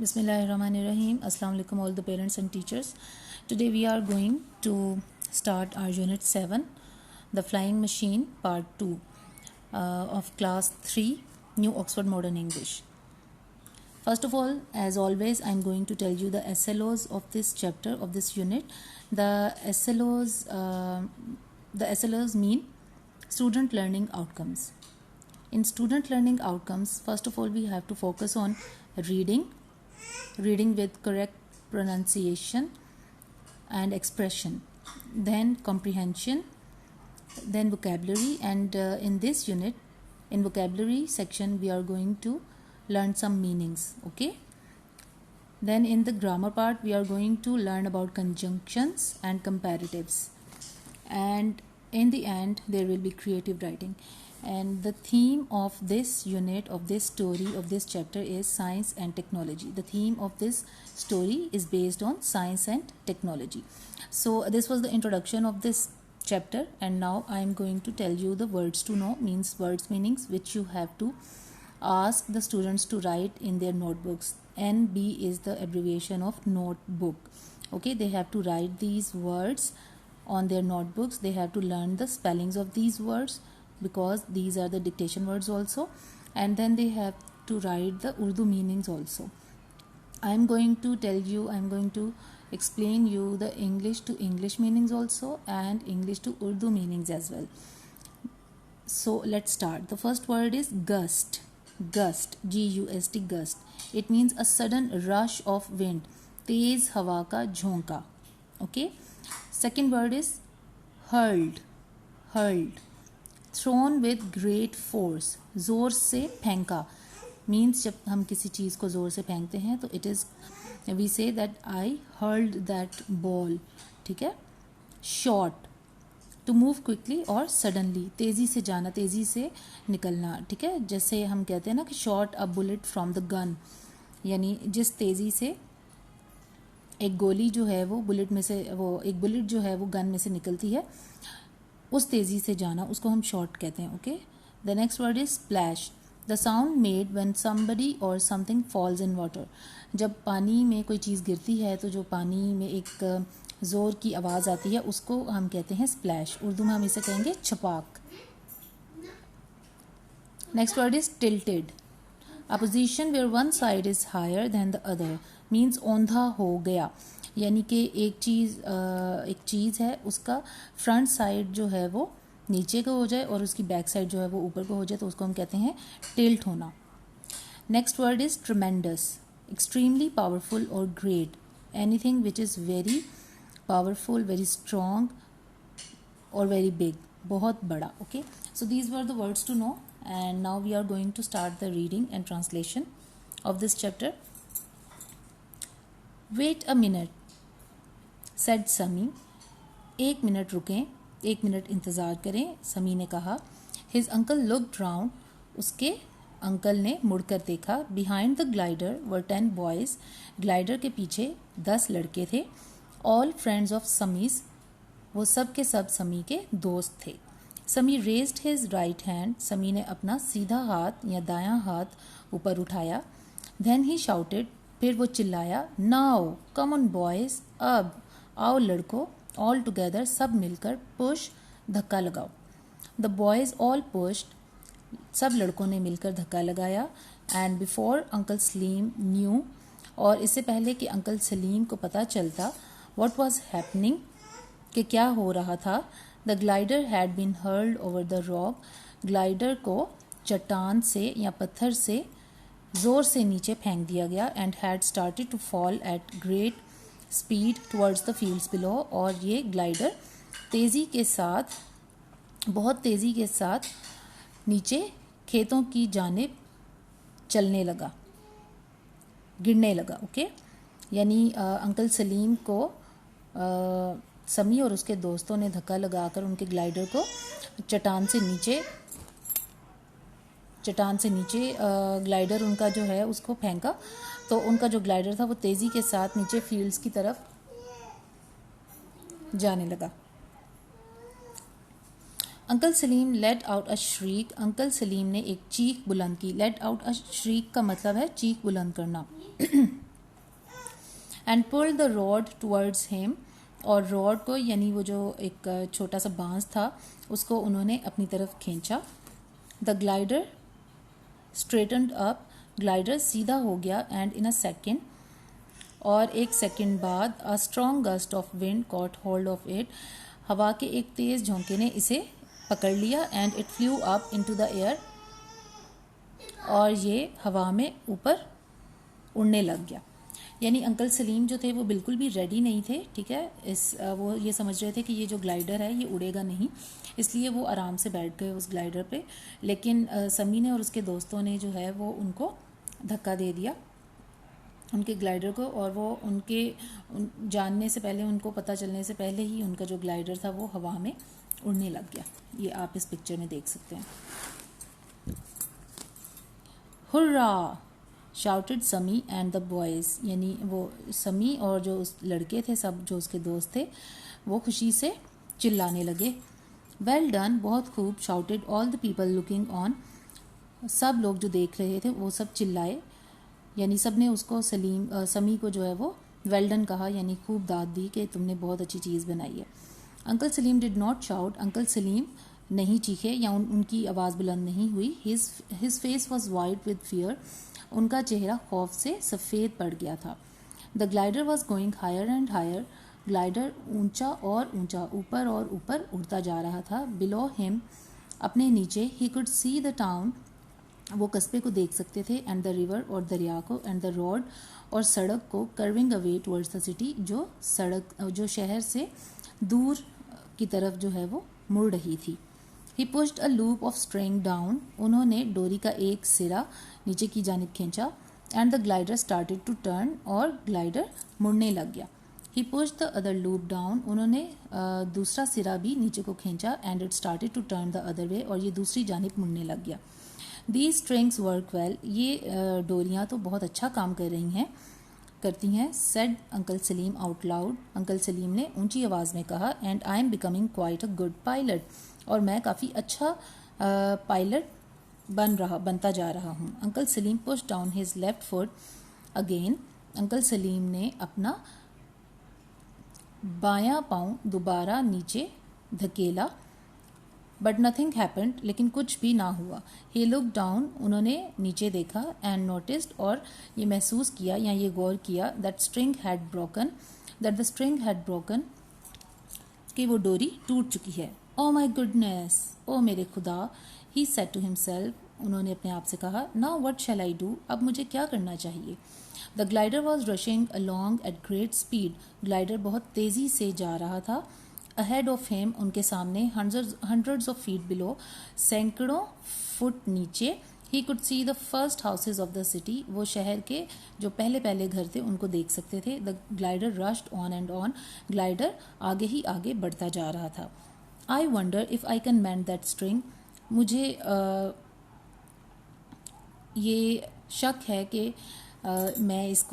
Bismillahirrahmanirrahim. Assalamu alaikum all the parents and teachers. Today we are going to start our unit 7, the flying machine part 2 of class 3, New Oxford Modern English. First of all, as always, I am going to tell you the SLOs of this chapter, of this unit. The SLOs mean student learning outcomes. In student learning outcomes, first of all, we have to focus on reading with correct pronunciation and expression, then comprehension, then vocabulary, and in this unit, in vocabulary section, we are going to learn some meanings. Okay, then in the grammar part, we are going to learn about conjunctions and comparatives, and in the end there will be creative writing. And the theme of this unit, of this story, of this chapter is science and technology. The theme of this story is based on science and technology. So this was the introduction of this chapter, and now I am going to tell you the words to know, means words meanings, which you have to ask the students to write in their notebooks. NB is the abbreviation of notebook. Okay, they have to write these words on their notebooks. They have to learn the spellings of these words, because these are the dictation words also, and then they have to write the Urdu meanings also. I am going to explain you the English to English meanings also, and English to Urdu meanings as well. So let's start. The first word is gust. Gust, G-U-S-T, gust. It means a sudden rush of wind, तेज हवा का झोंका. Okay. Second word is hurled. Hurled. Thrown with great force, जोर से फेंका. Means जब हम किसी चीज़ को ज़ोर से फेंकते हैं तो it is, we say that I hurled that ball. ठीक है. Shot, to move quickly or suddenly, तेज़ी से जाना, तेज़ी से निकलना. ठीक है. जैसे हम कहते हैं ना कि shot a bullet from the gun, यानी जिस तेज़ी से एक गोली जो है वो बुलेट में से, वो एक बुलेट जो है वो गन में से निकलती है, उस तेज़ी से जाना, उसको हम शॉट कहते हैं. Okay. The next word is splash. The sound made when somebody और समथिंग फॉल्स इन वाटर. जब पानी में कोई चीज़ गिरती है तो जो पानी में एक ज़ोर की आवाज़ आती है, उसको हम कहते हैं स्प्लैश. उर्दू में हम इसे कहेंगे छपाक. Next word is tilted. A position where one side is higher than the other, means औंधा हो गया, यानी कि एक चीज़ है, उसका फ्रंट साइड जो है वो नीचे को हो जाए और उसकी बैक साइड जो है वो ऊपर को हो जाए, तो उसको हम कहते हैं टिल्ट होना. Next word is tremendous. Extremely powerful और great. Anything which is very powerful, very strong और वेरी बिग, बहुत बड़ा. Okay. So these were the words to know, and now we are going to start the reading and translation of this chapter. Wait a minute, said Sami. एक minute रुकें, एक minute इंतज़ार करें, समी ने कहा. His uncle looked round. उसके uncle ने मुड़कर देखा. Behind the glider were 10 boys. Glider के पीछे 10 लड़के थे. ऑल फ्रेंड्स ऑफ समीज. वो सब के सब समी के दोस्त थे. समी रेज्ड हिज राइट हैंड. समी ने अपना सीधा हाथ या दायां हाथ ऊपर उठाया. Then he shouted. फिर वो चिल्लाया, नाउ कम ऑन बॉयज़. अब आओ लड़कों. ऑल टुगेदर, सब मिलकर. पुश, धक्का लगाओ. The boys all pushed. सब लड़कों ने मिलकर धक्का लगाया. And before uncle Salim new, और इससे पहले कि अंकल सलीम को पता चलता व्हाट वाज हैपनिंग, कि क्या हो रहा था, the glider had been hurled over the rock. Glider को चट्टान से या पत्थर से ज़ोर से नीचे फेंक दिया गया. And had started to fall at great speed towards the fields below. और ये ग्लाइडर तेज़ी के साथ, बहुत तेज़ी के साथ नीचे खेतों की जानिब चलने लगा, गिरने लगा. ओके. यानी अंकल सलीम को समी और उसके दोस्तों ने धक्का लगाकर उनके ग्लाइडर को चट्टान से नीचे ग्लाइडर उनका जो है उसको फेंका. तो उनका जो ग्लाइडर था वो तेज़ी के साथ नीचे फील्ड्स की तरफ जाने लगा. Uncle Salim let out a श्रीक. Uncle Salim ने एक चीख बुलंद की. लेट आउट अ श्रीक का मतलब है चीख बुलंद करना. And pull the rod towards him, और रॉड को यानी वो जो एक छोटा सा बांस था उसको उन्होंने अपनी तरफ खींचा। द ग्लाइडर स्ट्रेटनड अप, ग्लाइडर सीधा हो गया। एंड इन अ सेकेंड, और एक सेकेंड बाद, a strong gust of wind cot hold of it, हवा के एक तेज झोंके ने इसे पकड़ लिया। And it flu up into the air, और ये हवा में ऊपर उड़ने लग गया। यानी अंकल सलीम जो थे वो बिल्कुल भी रेडी नहीं थे, ठीक है। वो ये समझ रहे थे कि ये जो ग्लाइडर है ये उड़ेगा नहीं, इसलिए वो आराम से बैठ गए उस ग्लाइडर पे। लेकिन समी ने और उसके दोस्तों ने जो है वो उनको धक्का दे दिया, उनके ग्लाइडर को, और वो उनके जानने से पहले, उनको पता चलने से पहले ही उनका जो ग्लाइडर था वो हवा में उड़ने लग गया। ये आप इस पिक्चर में देख सकते हैं। हुर्रा शाउटेड समी एंड द बॉयज़, यानी वो समी और जो उस लड़के थे, सब जो उसके दोस्त थे, वो खुशी से चिल्लाने लगे। वेल डन, बहुत खूब। Shouted all the people looking on, सब लोग जो देख रहे थे वो सब चिल्लाए, यानी सब ने उसको समी को जो है वो वेल डन कहा, यानी खूब दाद दी कि तुमने बहुत अच्छी चीज़ बनाई है। Uncle Salim did not shout, uncle Salim नहीं चीखे या उनकी आवाज़ बुलंद नहीं हुई। His face was white with fear, उनका चेहरा खौफ से सफ़ेद पड़ गया था। The glider was going higher and higher, glider ऊंचा और ऊंचा, ऊपर और ऊपर उड़ता जा रहा था। बिलो हिम, अपने नीचे, he could see the town, वो कस्बे को देख सकते थे, एंड द रिवर, और दरिया को, एंड द रोड, और सड़क को, curving away towards the city, जो शहर से दूर की तरफ जो है वो मुड़ रही थी। He pushed a loop of string down, उन्होंने डोरी का एक सिरा नीचे की जानिब खींचा। And the glider started to turn, और ग्लाइडर मुड़ने लग गया। He pushed the other loop down, उन्होंने दूसरा सिरा भी नीचे को खींचा। And it started to turn the other way, और ये दूसरी जानिब मुड़ने लग गया। दीज स्ट्रिंग्स वर्क वेल, ये डोरियाँ तो बहुत अच्छा काम करती हैं। Said uncle Salim out loud, uncle Salim ने ऊंची आवाज़ में कहा। And I am becoming quite a good pilot, और मैं काफ़ी अच्छा पायलट बनता जा रहा हूँ। Uncle Salim push down his left foot again, uncle Salim ने अपना बायां पाँव दोबारा नीचे धकेला। बट नथिंग हैपेंड, लेकिन कुछ भी ना हुआ। ही लुक डाउन, उन्होंने नीचे देखा। एंड नोटिस्ड, और ये महसूस किया या ये गौर किया, that the string had broken, कि वो डोरी टूट चुकी है। ओ माई गुडनेस, ओ मेरे खुदा। ही सेड टू हिमसेल्फ, उन्होंने अपने आप से कहा। Now what shall I do, अब मुझे क्या करना चाहिए। The glider was rushing along at great speed, glider बहुत तेज़ी से जा रहा था। अहेड ऑफ हिम, उनके सामने, हंड्रेड्स ऑफ फीट बिलो, सैकड़ों फुट नीचे। He could see the first houses of the city, वो शहर के जो पहले घर थे उनको देख सकते थे। The glider rushed on and on, glider आगे ही आगे बढ़ता जा रहा था। I wonder if I can mend that string, मुझे ये शक है कि मैं इस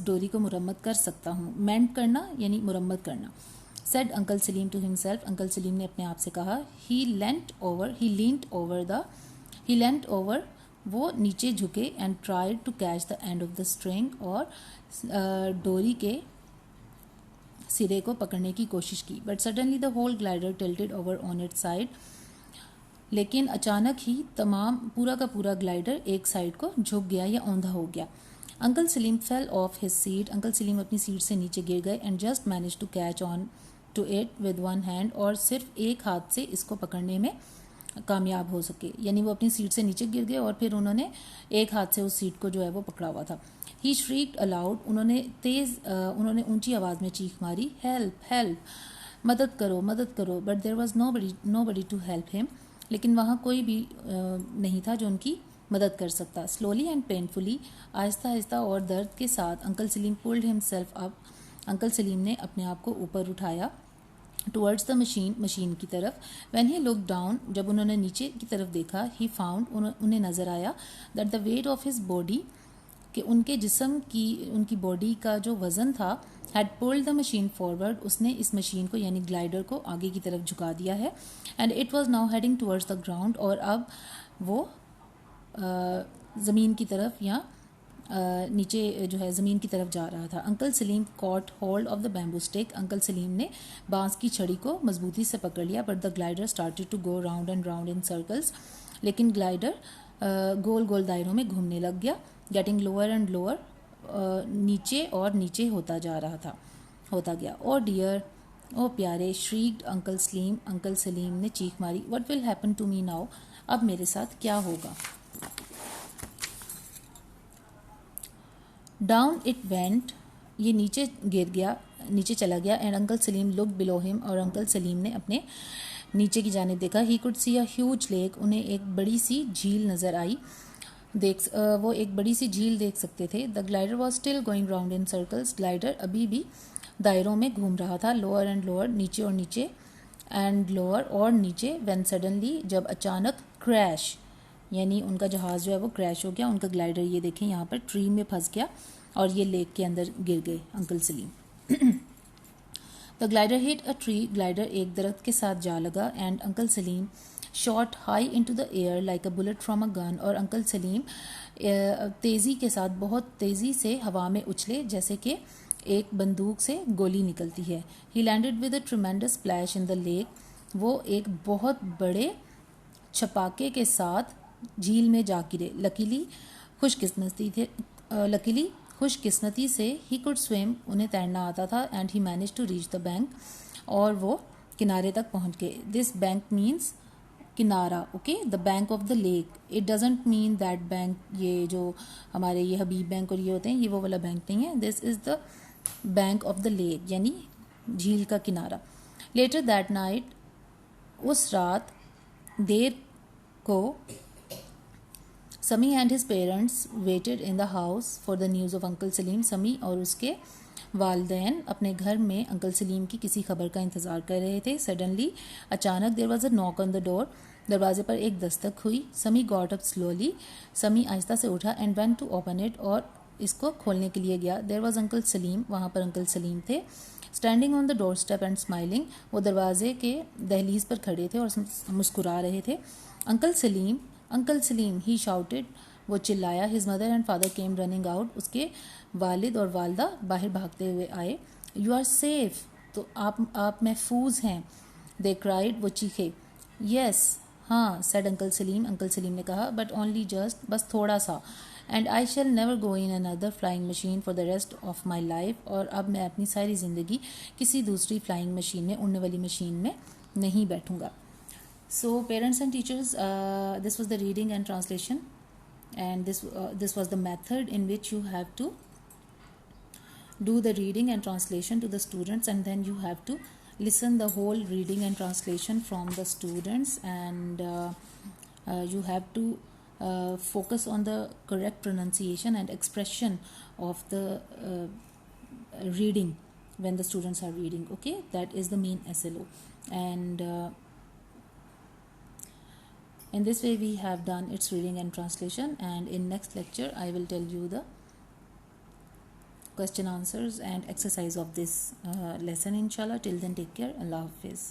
डोरी को मुरम्मत कर सकता हूँ। मेंड करना यानी मुरम्मत करना। Said uncle Salim to himself, uncle Salim ने अपने आप से कहा। ही लेंट ओवर, वो नीचे झुके। And tried to catch the end of the string, और डोरी के सिरे को पकड़ने की कोशिश की। But suddenly the whole glider tilted over on its side, लेकिन अचानक ही पूरा का पूरा ग्लाइडर एक साइड को झुक गया या औंधा हो गया। Uncle Salim fell off his seat, uncle Salim अपनी सीट से नीचे गिर गए। And just manage to catch on to it with one hand, और सिर्फ एक हाथ से इसको पकड़ने में कामयाब हो सके। यानी वो अपनी सीट से नीचे गिर गए और फिर उन्होंने एक हाथ से उस सीट को जो है वो पकड़ा हुआ था। ही श्रीक्ड अलाउड, उन्होंने ऊंची आवाज़ में चीख मारी, हेल्प हेल्प, मदद करो मदद करो। But there was nobody to help him, लेकिन वहाँ कोई भी नहीं था जो उनकी मदद कर सकता। Slowly and painfully, Aahista Aahista और दर्द के साथ, uncle Salim pulled himself up, uncle Salim ने अपने आप को ऊपर उठाया। टुवर्ड्स द मशीन की तरफ। व्हेन ही लुक डाउन, जब उन्होंने नीचे की तरफ देखा, ही फाउंड, उन्हें नज़र आया that the weight of his body, कि उनके जिस्म की, उनकी बॉडी का जो वज़न था, had pulled the machine forward, उसने इस मशीन को यानी ग्लाइडर को आगे की तरफ झुका दिया है। And it was now heading towards the ground, और अब वो ज़मीन की तरफ या नीचे जो है ज़मीन की तरफ जा रहा था। Uncle Salim caught hold of the bamboo stick. Uncle Salim ने बांस की छड़ी को मजबूती से पकड़ लिया। But the glider started to go round and round in circles. लेकिन ग्लाइडर गोल गोल दायरों में घूमने लग गया। गेटिंग लोअर एंड लोअर, नीचे और नीचे होता गया। ओ डियर, ओ प्यारे, श्रीक्ड अंकल सलीम ने चीख मारी। What will happen to me now, अब मेरे साथ क्या होगा। डाउन इट वेंट, ये नीचे चला गया। And uncle Salim look below him, और अंकल सलीम ने अपने नीचे की जानिब देखा। He could see a huge lake, उन्हें एक बड़ी सी झील नज़र आई। वो एक बड़ी सी झील देख सकते थे। The glider was still going round in circles, glider अभी भी दायरों में घूम रहा था। लोअर एंड लोअर, नीचे और नीचे, एंड लोअर और नीचे। व्हेन सडनली, जब अचानक, क्रैश, यानी उनका जहाज़ जो है वो क्रैश हो गया। उनका ग्लाइडर ये देखें यहाँ पर ट्री में फंस गया और ये लेक के अंदर गिर गए uncle Salim. The glider hit a tree, glider एक दरख्त के साथ जा लगा। And uncle Salim shot high into the air like a bullet from a gun, और अंकल सलीम तेज़ी के साथ बहुत तेज़ी से हवा में उछले जैसे कि एक बंदूक से गोली निकलती है। ही landed with a tremendous splash in the lake, वो एक बहुत बड़े छपाके के साथ झील में जा गिरे। लकीली खुशकिस्मती से ही कुड स्विम, उन्हें तैरना आता था। And he manage to reach the bank, और वो किनारे तक पहुंच गए। दिस बैंक मीन्स किनारा, okay, the bank of the lake. It doesn't mean that bank, ये जो हमारे ये हबीब बैंक और ये होते हैं, ये वो वाला बैंक नहीं है। This is the bank of the lake, यानी झील का किनारा। लेटर दैट नाइट, उस रात देर को, Sami and his parents waited in the house for the news of uncle Salim. Sami और उसके वालदैन अपने घर में अंकल सलीम की किसी खबर का इंतज़ार कर रहे थे। सडनली, अचानक, there was a knock on the door, दरवाजे पर एक दस्तक हुई। समी गॉट अप स्लोली, समी आहिस्ता से उठा। And went to open it, और इसको खोलने के लिए गया। देयर वॉज अंकल सलीम, वहाँ पर अंकल सलीम थे। Standing on the door step and smiling, वो दरवाजे के दहलीज पर खड़े थे और मुस्कुरा रहे थे। अंकल सलीम, ही शाउटेड, वो चिल्लाया। His mother and father came running out, उसके वालिद और वालदा बाहर भागते हुए आए। यू आर सेफ, तो आप महफूज हैं। दे क्राइड, वो चीखे। यस, हाँ, सेड अंकल सलीम ने कहा। बट ओनली जस्ट, बस थोड़ा सा। And I shell never go in another flying machine for the rest of my life, और अब मैं अपनी सारी ज़िंदगी किसी दूसरी फ्लाइंग मशीन में, उड़ने वाली मशीन में नहीं बैठूंगा। So parents and teachers, this was the reading and translation, and this was the method in which you have to do the reading and translation to the students, and then you have to listen the whole reading and translation from the students, and you have to focus on the correct pronunciation and expression of the reading when the students are reading. Okay, that is the main SLO, and in this way we have done its reading and translation, and in next lecture I will tell you the question answers and exercise of this lesson, inshallah. Till then, take care. Allah Hafiz.